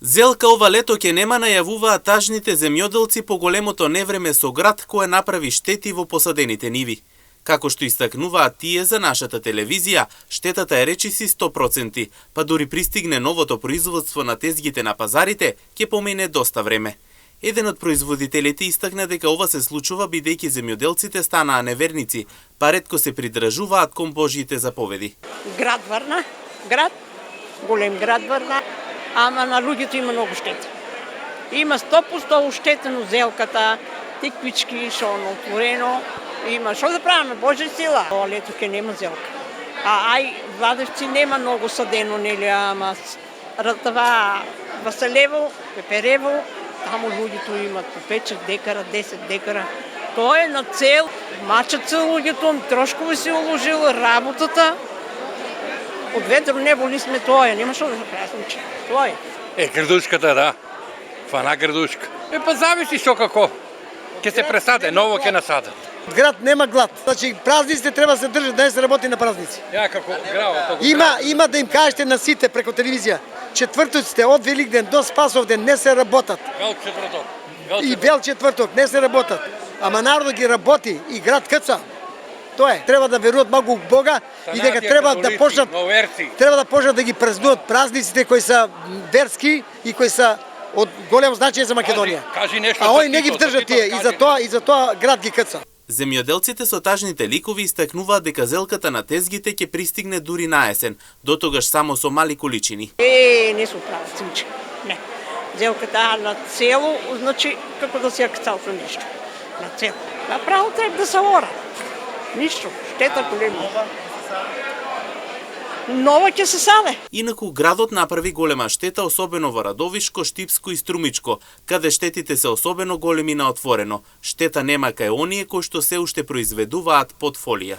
Зелка ова лето ќе нема најавуваат тажните земјоделци по големото невреме со град кое направи штети во посадените ниви. Како што истакнуваат тие за нашата телевизија, штетата е речиси 100%, па дури пристигне новото производство на тезгите на пазарите, ќе помине доста време. Еден од производителите истакна дека ова се случува бидејќи земјоделците станаа неверници, па ретко се придржуваат кон Божјите заповеди. Град Варна, голем град Варна, ама на луѓето има многу штета. Има 100% уштетено зелката, тиквички, шо отворено, има шо да правиме, Божја сила. Ова лето ке нема зелка. Владевци нема многу садено, нели, ама Ратава, Василево, Пеперево, таму луѓето имат по 5 декара, 10 декара. Тоа е на цел, мачат се луѓето, трошкови се уложил, работата. Од ветро небо ли сме, тоа е, нема шо да се прави. Тоа е. Градушката, да. Фана градушка. Па зависи што како. Ке се пресаде, ново ке насадат. Град нема глад. Значи празниците треба се држат, да не се работи на празници. Ја како грава, Има да им кажете на сите преко телевизија. Четвртоците од Великден до Спасовден не се работат. Вел четврток. И Вел четврток не се работат. Ама народот ги работи и град кца. Тоа е, треба да веруваат многу Бога и дека треба да почнат да ги празнуват празниците кои се верски и кои се од голем значај за Македонија. А ој не ги држат тие и за тоа град ги кца. Земјоделците со тажните ликови истакнуваат дека зелката на тезгите ќе пристигне дури на есен, дотогаш само со мали количини. Не се прави случај. Не. Зелката на цело, значи како да се кцал со ништо. На цело. Направо треба да се ора. Ништо, штета голема. Нова ќе се саде. Инаку градот направи голема штета, особено во Радовишко, Штипско и Струмичко, каде штетите се особено големи на отворено. Штета нема кај оние кои што се уште произведуваат под фолија.